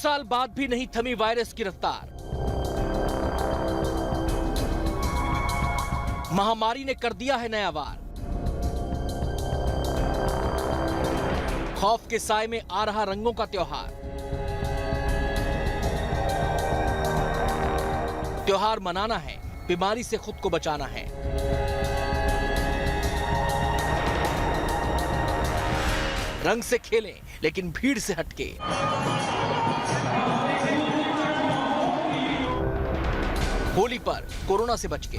साल बाद भी नहीं थमी वायरस की रफ्तार। महामारी ने कर दिया है नया वार। खौफ के साए में आ रहा रंगों का त्योहार। त्योहार मनाना है, बीमारी से खुद को बचाना है। रंग से खेलें, लेकिन भीड़ से हटके। होली पर कोरोना से बच के।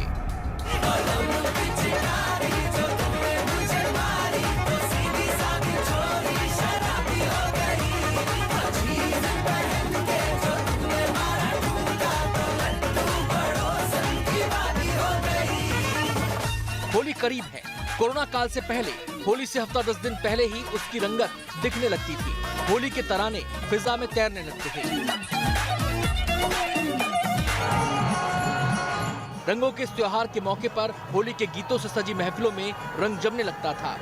होली करीब है। कोरोना काल से पहले होली से हफ्ता 10 दिन पहले ही उसकी रंगत दिखने लगती थी। होली के तराने फिजा में तैरने लगते थे। रंगों के इस त्योहार के मौके पर होली के गीतों से सजी महफिलों में रंग जमने लगता था।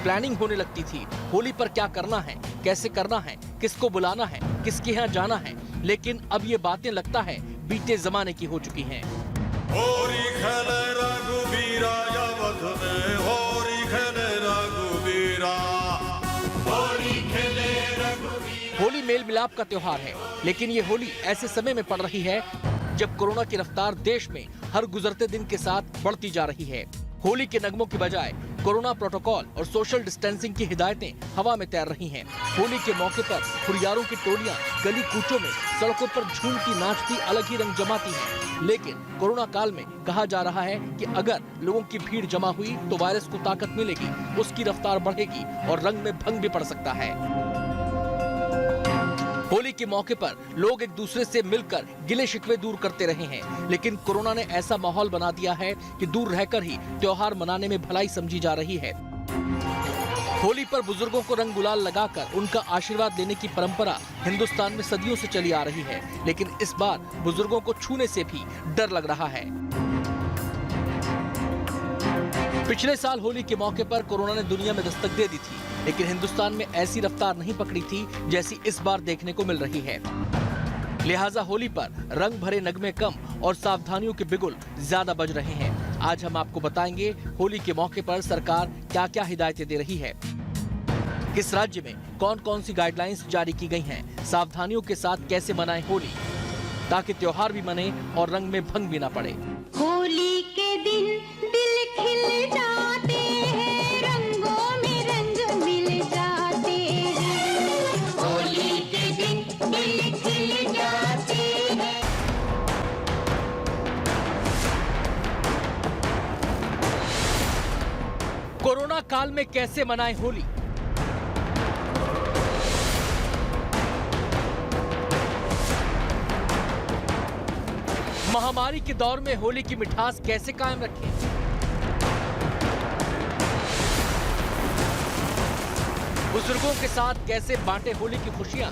प्लानिंग होने लगती थी। होली पर क्या करना है, कैसे करना है, किसको बुलाना है, किसके यहाँ जाना है। लेकिन अब ये बातें लगता है बीते जमाने की हो चुकी हैं। होली खेले रघुबीरा अवध में, होली खेले रघुबीरा, होली खेले रघुबीरा। होली मेल मिलाप का त्योहार है, लेकिन ये होली ऐसे समय में पड़ रही है जब कोरोना की रफ्तार देश में हर गुजरते दिन के साथ बढ़ती जा रही है। होली के नगमों की बजाय कोरोना प्रोटोकॉल और सोशल डिस्टेंसिंग की हिदायतें हवा में तैर रही हैं। होली के मौके पर हुरियारों की टोलियां गली कूचों में, सड़कों पर झूमती नाचती अलग ही रंग जमाती हैं। लेकिन कोरोना काल में कहा जा रहा है कि अगर लोगों की भीड़ जमा हुई तो वायरस को ताकत मिलेगी, उसकी रफ्तार बढ़ेगी और रंग में भंग भी पड़ सकता है। होली के मौके पर लोग एक दूसरे से मिलकर गिले शिकवे दूर करते रहे हैं, लेकिन कोरोना ने ऐसा माहौल बना दिया है कि दूर रहकर ही त्योहार मनाने में भलाई समझी जा रही है। होली पर बुजुर्गों को रंग गुलाल लगाकर उनका आशीर्वाद लेने की परंपरा हिंदुस्तान में सदियों से चली आ रही है, लेकिन इस बार बुजुर्गों को छूने से भी डर लग रहा है। पिछले साल होली के मौके पर कोरोना ने दुनिया में दस्तक दे दी थी, लेकिन हिंदुस्तान में ऐसी रफ्तार नहीं पकड़ी थी जैसी इस बार देखने को मिल रही है। लिहाजा होली पर रंग भरे नगमे कम और सावधानियों के बिगुल ज्यादा बज रहे हैं। आज हम आपको बताएंगे होली के मौके पर सरकार क्या क्या हिदायतें दे रही है, किस राज्य में कौन कौन सी गाइडलाइंस जारी की गई हैं, सावधानियों के साथ कैसे मनाएं होली ताकि त्योहार भी मने और रंग में भंग भी ना पड़े। होली के दिन दिल खिल जाते हैं, रंगों में रंग मिल जाते हैं। होली के दिन दिल खिल जाते हैं। कोरोना काल में कैसे मनाएं होली? महामारी के दौर में होली की मिठास कैसे कायम रखें? बुजुर्गों के साथ कैसे बांटे होली की खुशियां?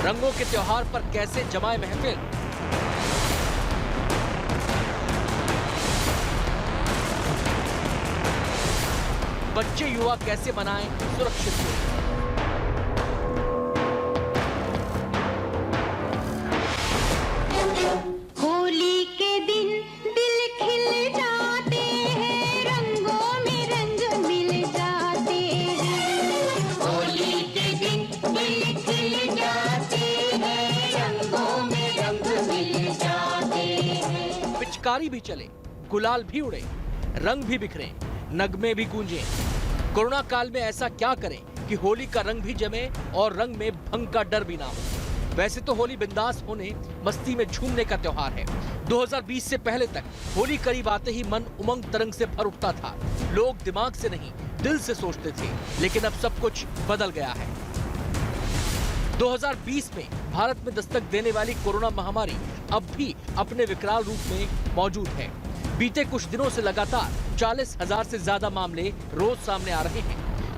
रंगों के त्योहार पर कैसे जमाए महफिल? बच्चे युवा कैसे मनाएं सुरक्षित होली? होली के दिन दिल खिल जाते हैं, रंगों में रंग मिल जाते हैं। होली के दिन दिल खिल जाते हैं, रंगों में रंग मिल जाते हैं। पिचकारी भी चले, गुलाल भी उड़े, रंग भी बिखरे, नगमे भी गूंजे। कोरोना काल में ऐसा क्या करें कि होली का रंग भी जमे और रंग में भंग का डर भी ना हो। वैसे तो होली बिंदास होने, मस्ती में झूमने का त्योहार है। 2020 से पहले तक होली करीब आते ही मन उमंग तरंग से भर उठता था। लोग दिमाग से नहीं, दिल से सोचते थे, लेकिन अब सब कुछ बदल गया है। 2020 में भारत में दस्तक देने वाली कोरोना महामारी अब भी अपने विकराल रूप में मौजूद है। बीते कुछ दिनों से लगातार 40,000 से ज्यादा मामले रोज सामने आ रहे हैं।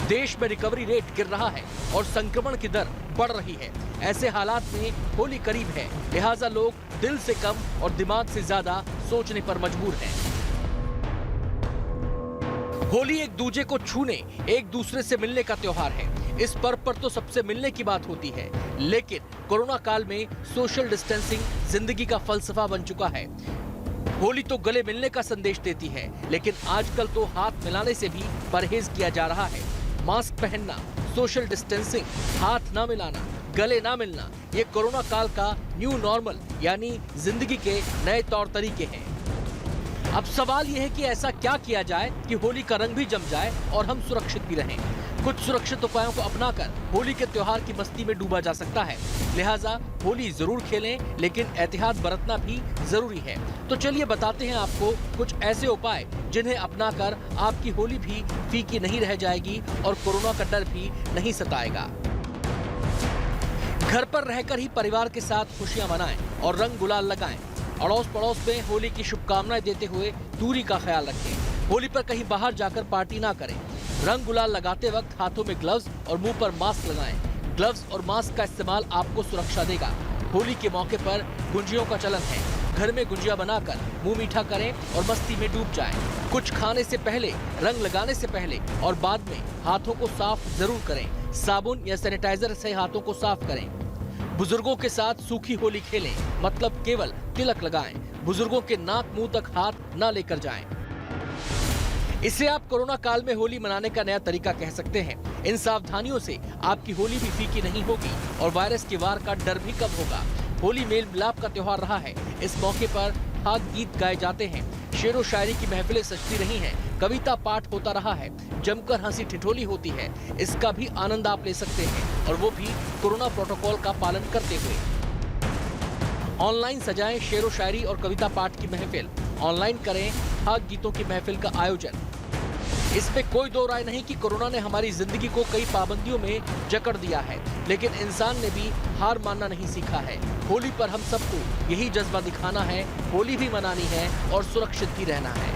देश में रिकवरी रेट गिर रहा है और संक्रमण की दर बढ़ रही है। ऐसे हालात में होली करीब है, लिहाजा लोग दिल से कम और दिमाग से ज्यादा सोचने पर मजबूर हैं। होली एक दूजे को छूने, एक दूसरे से मिलने का त्योहार है। इस पर्व पर तो सबसे मिलने की बात होती है, लेकिन कोरोना काल में सोशल डिस्टेंसिंग जिंदगी का फलसफा बन चुका है। होली तो गले मिलने का संदेश देती है, लेकिन आजकल तो हाथ मिलाने से भी परहेज किया जा रहा है। मास्क पहनना, सोशल डिस्टेंसिंग, हाथ ना मिलाना, गले ना मिलना, ये कोरोना काल का न्यू नॉर्मल यानी जिंदगी के नए तौर तरीके हैं। अब सवाल यह है कि ऐसा क्या किया जाए कि होली का रंग भी जम जाए और हम सुरक्षित भी रहें। कुछ सुरक्षित उपायों को अपनाकर होली के त्योहार की मस्ती में डूबा जा सकता है। लिहाजा होली जरूर खेलें, लेकिन एहतियात बरतना भी जरूरी है। तो चलिए बताते हैं आपको कुछ ऐसे उपाय जिन्हें अपनाकर आपकी होली भी फीकी नहीं रह जाएगी और कोरोना का डर भी नहीं सताएगा। घर पर रहकर ही परिवार के साथ खुशियां मनाएं और रंग गुलाल लगाएं। अड़ोस पड़ोस में होली की शुभकामनाएं देते हुए दूरी का ख्याल रखें। होली पर कहीं बाहर जाकर पार्टी ना करें। रंग गुलाल लगाते वक्त हाथों में ग्लव्स और मुंह पर मास्क लगाएं। ग्लव्स और मास्क का इस्तेमाल आपको सुरक्षा देगा। होली के मौके पर गुंजियों का चलन है। घर में गुंजिया बनाकर मुंह मीठा करें और मस्ती में डूब जाएं। कुछ खाने से पहले, रंग लगाने से पहले और बाद में हाथों को साफ जरूर करें। साबुन या सैनिटाइजर से हाथों को साफ करें। बुजुर्गों के साथ सूखी होली खेलें, मतलब केवल तिलक लगाएं। बुजुर्गों के नाक मुंह तक हाथ न लेकर जाएं। इसे आप कोरोना काल में होली मनाने का नया तरीका कह सकते हैं। इन सावधानियों से आपकी होली भी फीकी नहीं होगी और वायरस के वार का डर भी कम होगा। होली मेल मिलाप का त्योहार रहा है। इस मौके पर फाग गीत गाए जाते हैं, शेरो शायरी की महफिलें सजती रही हैं, कविता पाठ होता रहा है, जमकर हंसी ठिठोली होती है। इसका भी आनंद आप ले सकते हैं और वो भी कोरोना प्रोटोकॉल का पालन करते हुए। ऑनलाइन सजाएं शेरो शायरी और कविता पाठ की महफिल। ऑनलाइन करें फाग गीतों की महफिल का आयोजन। इसमें कोई दो राय नहीं कि कोरोना ने हमारी जिंदगी को कई पाबंदियों में जकड़ दिया है, लेकिन इंसान ने भी हार मानना नहीं सीखा है। होली पर हम सबको यही जज्बा दिखाना है, होली भी मनानी है और सुरक्षित भी रहना है।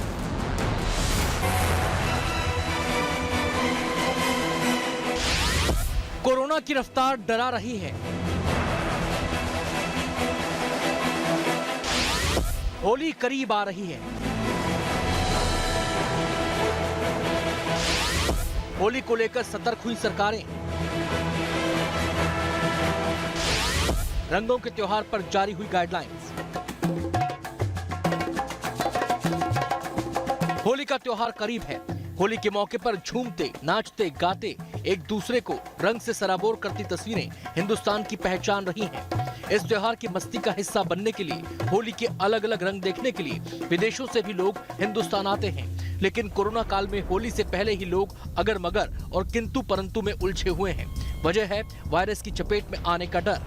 कोरोना की रफ्तार डरा रही है। होली करीब आ रही है। होली को लेकर सतर्क हुई सरकारें। रंगों के त्योहार पर जारी हुई गाइडलाइंस। होली का त्योहार करीब है। होली के मौके पर झूमते, नाचते, गाते एक दूसरे को रंग से सराबोर करती तस्वीरें हिंदुस्तान की पहचान रही हैं। इस त्योहार की मस्ती का हिस्सा बनने के लिए, होली के अलग अलग रंग देखने के लिए विदेशों से भी लोग हिंदुस्तान आते हैं। लेकिन कोरोना काल में होली से पहले ही लोग अगर मगर और किंतु परंतु में उलझे हुए हैं। वजह है वायरस की चपेट में आने का डर।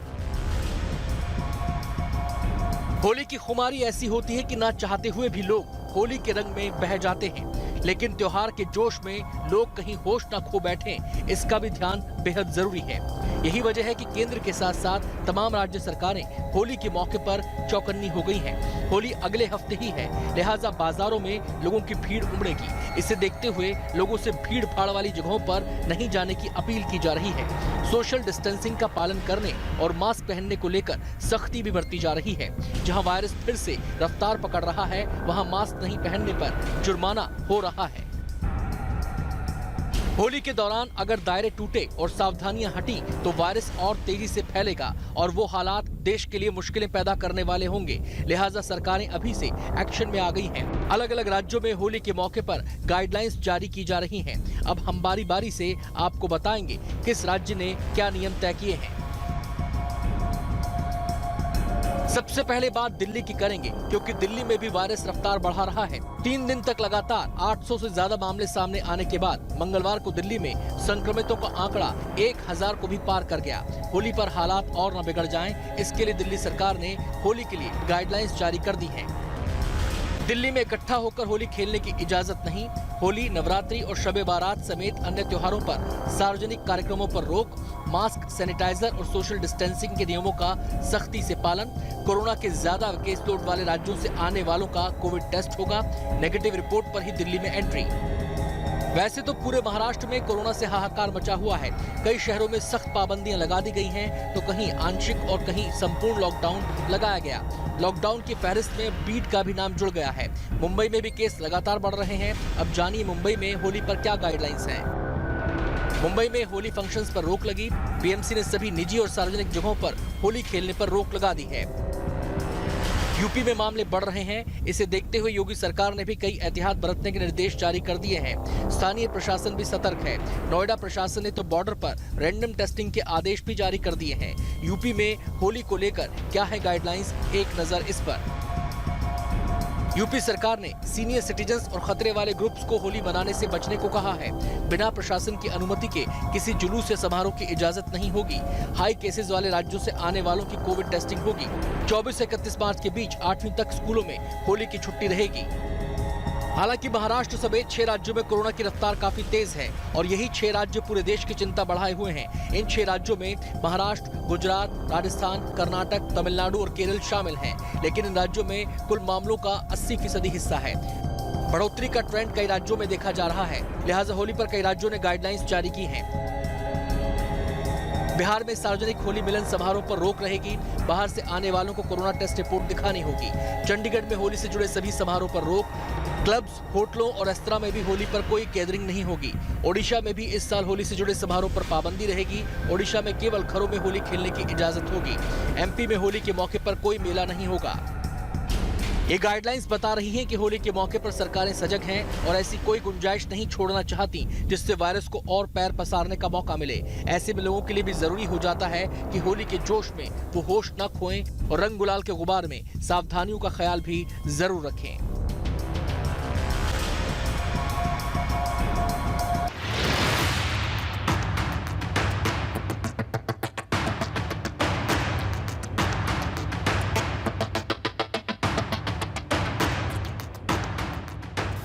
होली की खुमारी ऐसी होती है कि ना चाहते हुए भी लोग होली के रंग में बह जाते हैं। लेकिन त्योहार के जोश में लोग कहीं होश न खो बैठें, इसका भी ध्यान बेहद जरूरी है। यही वजह है कि केंद्र के साथ साथ तमाम राज्य सरकारें होली के मौके पर चौकन्नी हो गई हैं। होली अगले हफ्ते ही है, लिहाजा बाजारों में लोगों की भीड़ उमड़ेगी। इसे देखते हुए लोगों से भीड़ भाड़ वाली जगहों पर नहीं जाने की अपील की जा रही है। सोशल डिस्टेंसिंग का पालन करने और मास्क पहनने को लेकर सख्ती भी बरती जा रही है। जहां वायरस फिर से रफ्तार पकड़ रहा है, वहां मास्क नहीं पहनने पर जुर्माना हो रहा है। होली के दौरान अगर दायरे टूटे और सावधानियां हटी तो वायरस और तेजी से फैलेगा और वो हालात देश के लिए मुश्किलें पैदा करने वाले होंगे। लिहाजा सरकारें अभी से एक्शन में आ गई हैं। अलग अलग राज्यों में होली के मौके पर गाइडलाइंस जारी की जा रही हैं। अब हम बारी बारी से आपको बताएंगे किस राज्य ने क्या नियम तय किए हैं। सबसे पहले बात दिल्ली की करेंगे, क्योंकि दिल्ली में भी वायरस रफ्तार बढ़ा रहा है। 3 दिन तक लगातार 800 से ज्यादा मामले सामने आने के बाद मंगलवार को दिल्ली में संक्रमितों का आंकड़ा 1000 को भी पार कर गया। होली पर हालात और न बिगड़ जाएं, इसके लिए दिल्ली सरकार ने होली के लिए गाइडलाइंस जारी कर दी हैं। दिल्ली में इकट्ठा होकर होली खेलने की इजाजत नहीं। होली, नवरात्रि और शबे बारात समेत अन्य त्योहारों पर सार्वजनिक कार्यक्रमों पर रोक। मास्क, सैनिटाइजर और सोशल डिस्टेंसिंग के नियमों का सख्ती से पालन। कोरोना के ज्यादा केस लोड वाले राज्यों से आने वालों का कोविड टेस्ट होगा। नेगेटिव रिपोर्ट पर ही दिल्ली में एंट्री। वैसे तो पूरे महाराष्ट्र में कोरोना से हाहाकार मचा हुआ है। कई शहरों में सख्त पाबंदियां लगा दी गई हैं, तो कहीं आंशिक और कहीं संपूर्ण लॉकडाउन लगाया गया। लॉकडाउन की फहरिस्त में बीड का भी नाम जुड़ गया है। मुंबई में भी केस लगातार बढ़ रहे हैं। अब जानिए मुंबई में होली पर क्या गाइडलाइंस हैं। मुंबई में होली फंक्शंस पर रोक लगी। बीएमसी ने सभी निजी और सार्वजनिक जगहों पर होली खेलने पर रोक लगा दी है। यूपी में मामले बढ़ रहे हैं। इसे देखते हुए योगी सरकार ने भी कई एहतियात बरतने के निर्देश जारी कर दिए हैं। स्थानीय प्रशासन भी सतर्क है। नोएडा प्रशासन ने तो बॉर्डर पर रैंडम टेस्टिंग के आदेश भी जारी कर दिए हैं। यूपी में होली को लेकर क्या है गाइडलाइंस, एक नजर इस पर। यूपी सरकार ने सीनियर सिटीजन्स और खतरे वाले ग्रुप्स को होली मनाने से बचने को कहा है। बिना प्रशासन की अनुमति के किसी जुलूस या समारोह की इजाजत नहीं होगी। हाई केसेस वाले राज्यों से आने वालों की कोविड टेस्टिंग होगी। 24 से 31 मार्च के बीच 8वीं तक स्कूलों में होली की छुट्टी रहेगी। हालांकि महाराष्ट्र समेत 6 राज्यों में कोरोना की रफ्तार काफी तेज है और यही 6 राज्य पूरे देश की चिंता बढ़ाए हुए हैं। इन 6 राज्यों में महाराष्ट्र, गुजरात, राजस्थान, कर्नाटक, तमिलनाडु और केरल शामिल हैं। लेकिन इन राज्यों में कुल मामलों का 80% हिस्सा है। बढ़ोतरी का ट्रेंड कई राज्यों में देखा जा रहा है, लिहाजा होली पर कई राज्यों ने गाइडलाइंस जारी की हैं। बिहार में सार्वजनिक होली मिलन समारोह पर रोक रहेगी। बाहर से आने वालों को कोरोना टेस्ट रिपोर्ट दिखानी होगी। चंडीगढ़ में होली से जुड़े सभी समारोह पर रोक। क्लब्स, होटलों और रेस्तरां में भी होली पर कोई गैदरिंग नहीं होगी। ओडिशा में भी इस साल होली से जुड़े समारोह पर पाबंदी रहेगी। ओडिशा में केवल घरों में होली खेलने की इजाजत होगी। एमपी में होली के मौके पर कोई मेला नहीं होगा। ये गाइडलाइंस बता रही हैं कि होली के मौके पर सरकारें सजग हैं और ऐसी कोई गुंजाइश नहीं छोड़ना चाहती जिससे वायरस को और पैर पसारने का मौका मिले। ऐसे में लोगों के लिए भी जरूरी हो जाता है कि होली के जोश में वो होश न खोएं और रंग गुलाल के गुबार में सावधानियों का ख्याल भी जरूर रखें।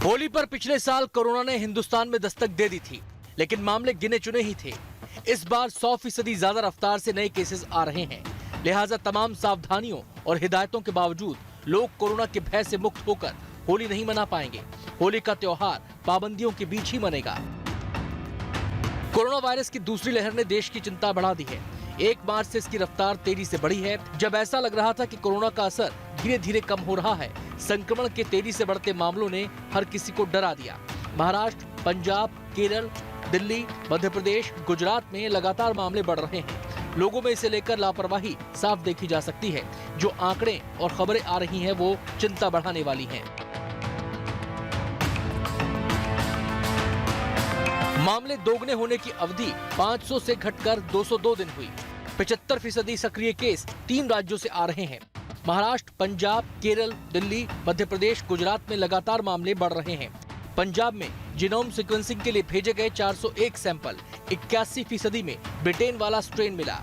होली पर पिछले साल कोरोना ने हिंदुस्तान में दस्तक दे दी थी, लेकिन मामले गिने चुने ही थे। इस बार 100% ज्यादा रफ्तार से नए केसेस आ रहे हैं। लिहाजा तमाम सावधानियों और हिदायतों के बावजूद लोग कोरोना के भय से मुक्त होकर होली नहीं मना पाएंगे। होली का त्योहार पाबंदियों के बीच ही मनेगा। कोरोना वायरस की दूसरी लहर ने देश की चिंता बढ़ा दी है। 1 मार्च से इसकी रफ्तार तेजी से बढ़ी है। जब ऐसा लग रहा था कि कोरोना का असर धीरे धीरे कम हो रहा है, संक्रमण के तेजी से बढ़ते मामलों ने हर किसी को डरा दिया। महाराष्ट्र, पंजाब, केरल, दिल्ली, मध्य प्रदेश, गुजरात में लगातार मामले बढ़ रहे हैं। लोगों में इसे लेकर लापरवाही साफ देखी जा सकती है। जो आंकड़े और खबरें आ रही हैं वो चिंता बढ़ाने वाली हैं। मामले दोगुने होने की अवधि 500 से घटकर 202 दिन हुई। 75% सक्रिय केस 3 राज्यों से आ रहे हैं। महाराष्ट्र, पंजाब, केरल, दिल्ली, मध्य प्रदेश, गुजरात में लगातार मामले बढ़ रहे हैं। पंजाब में जीनोम सीक्वेंसिंग के लिए भेजे गए 401 सैंपल, 81% में ब्रिटेन वाला स्ट्रेन मिला।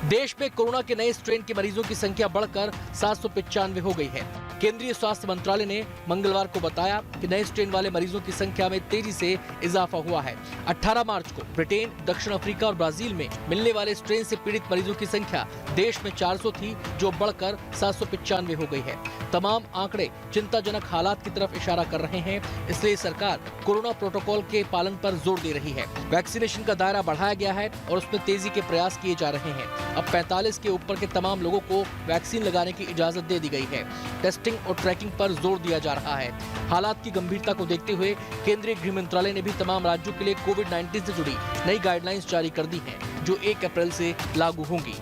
देश में कोरोना के नए स्ट्रेन के मरीजों की संख्या बढ़कर 795 हो गई है। केंद्रीय स्वास्थ्य मंत्रालय ने मंगलवार को बताया कि नए स्ट्रेन वाले मरीजों की संख्या में तेजी से इजाफा हुआ है। 18 मार्च को ब्रिटेन, दक्षिण अफ्रीका और ब्राजील में मिलने वाले स्ट्रेन से पीड़ित मरीजों की संख्या देश में 400 थी, जो बढ़कर 795 हो गई है। तमाम आंकड़े चिंताजनक हालात की तरफ इशारा कर रहे हैं, इसलिए सरकार कोरोना प्रोटोकॉल के पालन पर जोर दे रही है। वैक्सीनेशन का दायरा बढ़ाया गया है और उसमें तेजी के प्रयास किए जा रहे हैं। अब 45 के ऊपर के तमाम लोगों को वैक्सीन लगाने की इजाजत दे दी गई है। टेस्टिंग और ट्रैकिंग पर जोर दिया जा रहा है। हालात की गंभीरता को देखते हुए केंद्रीय गृह मंत्रालय ने भी तमाम राज्यों के लिए कोविड-19 से जुड़ी नई गाइडलाइंस जारी कर दी हैं, जो 1 अप्रैल से लागू होंगी।